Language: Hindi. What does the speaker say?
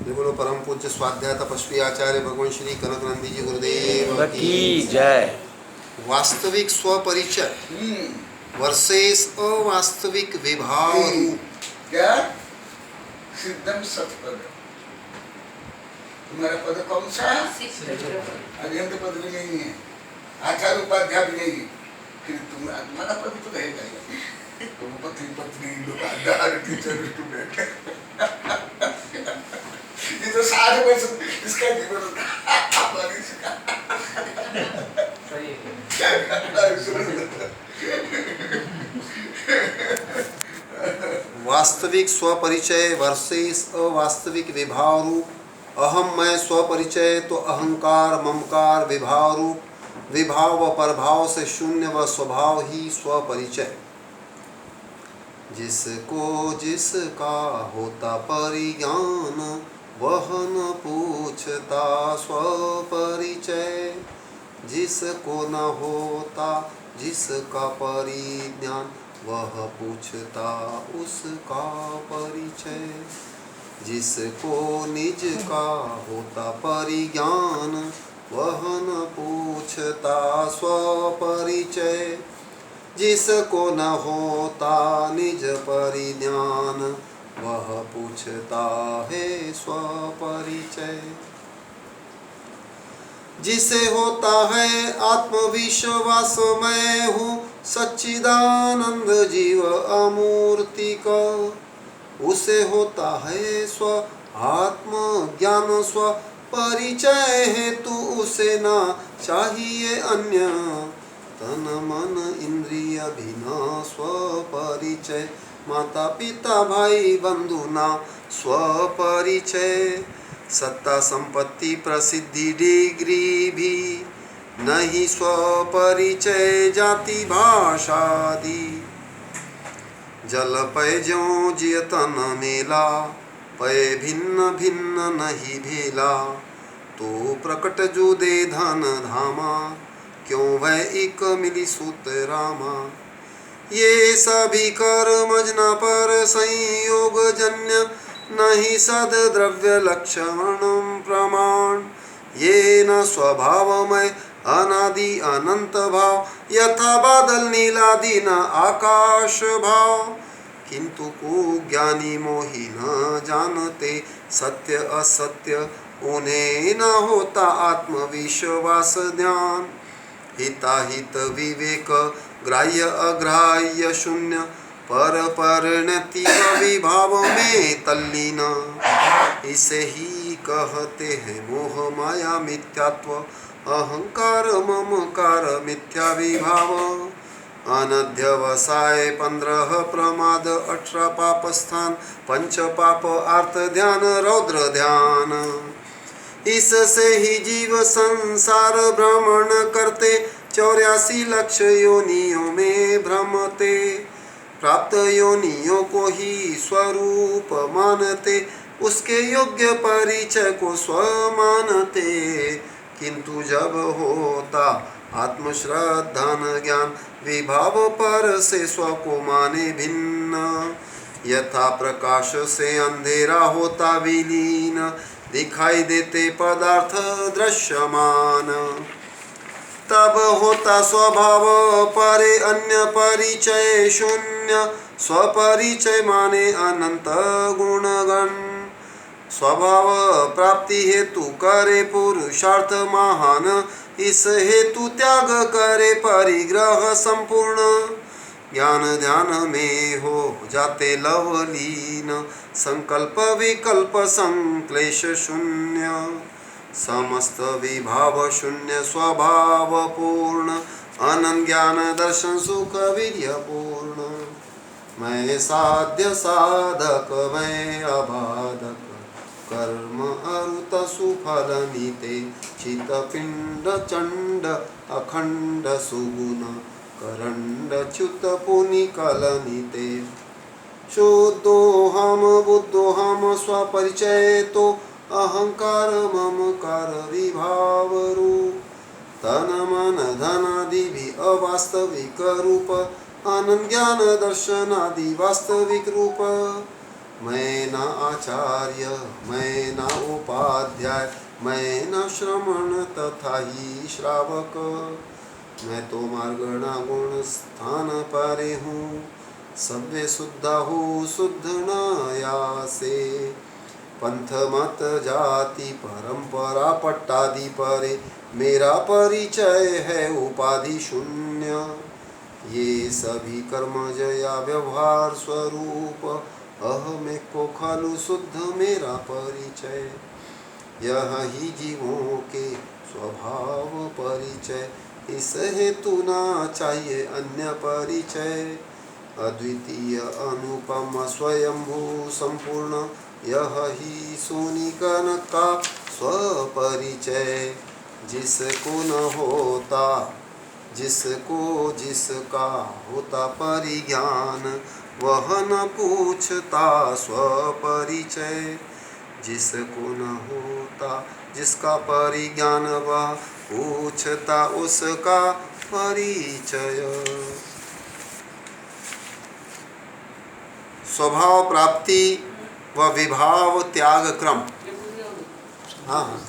बोलो परम पूज्य स्वाध्याय तपस्वी आचार्य भगवान श्री कनकनंदी जी गुरुदेव की जय। वास्तविक स्वपरिचय वर्सेस अवास्तविक विभाव रूप। क्या? सिद्धम सत्पद। तुम्हारा पद कौन सा है? अध्ययन पद भी नहीं है, आचार्य उपाध्याय भी नहीं है, फिर तुम्हारा पद तो रहेगा ही। तुम पति पत्नी लोग आधार टीचर स्टूडेंट, ये तो 60 वर्ष इसका जीवन वास्तविक स्वपरिचय वर्सेस अवास्तविक विभाव रूप। अहम मैं स्वपरिचय तो अहंकार ममकार विभाव रूप। विभाव व परभाव से शून्य व स्वभाव ही स्वपरिचय। जिसको जिसका होता परिज्ञान वह न पूछता स्वपरिचय। जिसको न होता जिसका परिज्ञान वह पूछता उसका परिचय। जिसको निज का होता परिज्ञान वह न पूछता स्वपरिचय। जिसको न होता निज परिज्ञान वह पूछता है स्वपरिचय। जिसे होता है आत्मविश्वास मैं हूँ सच्चिदानंद जीव अमूर्ति का। उसे होता है स्व आत्म ज्ञान स्व परिचय हेतु उसे ना चाहिए अन्य तन मन इंद्रिय भिन्न स्वपरिचय। माता पिता भाई बंधु ना स्वपरिचय। सत्ता संपत्ति प्रसिद्धि डिग्री भी नहीं स्वपरिचय। जाति भाषा आदि जल पय ज्यों जियतन मेला पय भिन्न भिन्न नहीं भेला। तो प्रकट जो दे धन धामा क्यों वह एक मिली सूत रामा। ये सभी कर्मज न पर संयोग जन्य नहीं सद द्रव्य लक्षण प्रमाण। ये न स्वभावमय अनादि अनंत भाव यथा बादल नीलादि न आकाश भाव। किंतु को ज्ञानी मोहि न जानते सत्य असत्य उन्हें न होता आत्मविश्वास ध्यान। हिताहित विवेक ग्राह्य अग्राह्य शून्य पर परिणति विभाव में तल्लीन। इसे ही कहते हैं मोह माया मिथ्यात्व अहंकार ममकार मिथ्या विभाव। अनध्यवसाय 15 प्रमाद 18 पाप स्थान 5 पाप आर्त ध्यान रौद्र ध्यान। इससे ही जीव संसार भ्रमण करते 84 लक्ष योनियों में भ्रमते। प्राप्त योनियों को ही स्वरूप मानते उसके योग्य परिचय को स्व मानते। किंतु जब होता आत्मश्रद्धान ज्ञान विभाव पर से स्व को माने भिन्न। यथा प्रकाश से अंधेरा होता विलीन दिखाई देते पदार्थ दृश्यमान। तब होता स्वभाव परे अन्य परिचय शून्य स्वपरिचय माने अनंत गुणगण। स्वभाव प्राप्ति हेतु करे पुरुषार्थ महान इस हेतु त्याग करे परिग्रह संपूर्ण। ज्ञान ध्यान में हो जाते लवलीन संकल्प विकल्प संक्लेश शून्य। समस्त विभाव शून्य स्वभाव पूर्ण अनंत ज्ञान दर्शन सुख वीर्य पूर्ण। मैं साध्य साधक मैं अबाधक कर्म अरुत सुफल नीते चित पिंड चंड अखंड सुगुण करंड च्युत पुनि कलनीते। शुद्धो हम बुद्धो हम स्वपरिचय तो अहंकार ममकार विभाव रूप। तन मन धन आदि भी अवास्तविक रूप अनंत ज्ञान दर्शन आदि वास्तविक रूप। मैं न आचार्य, मैं न उपाध्याय, मैं न श्रमण तथा ही श्रावक। मैं तो मार्गणा गुण स्थान पारे हूँ, सभ्य शुद्ध हूँ शुद्ध न यासे। पंथ मत जाति परंपरा पट्टादि परे, मेरा परिचय है उपाधि शून्य। ये सभी कर्मज या व्यवहार स्वरूप, अहम को खलु शुद्ध मेरा परिचय। यह ही जीवों के स्वभाव परिचय, इस हेतु ना चाहिए अन्य परिचय। अद्वितीय अनुपम स्वयंभू संपूर्ण, यह ही सोनिकन का स्वपरिचय। जिसको न होता, जिसको जिसका होता परिज्ञान, वह न पूछता स्वपरिचय। जिसको न होता जिसका परिज्ञान, वह पूछता उसका परिचय। स्वभाव प्राप्ति व विभाव त्याग क्रम। हाँ हाँ।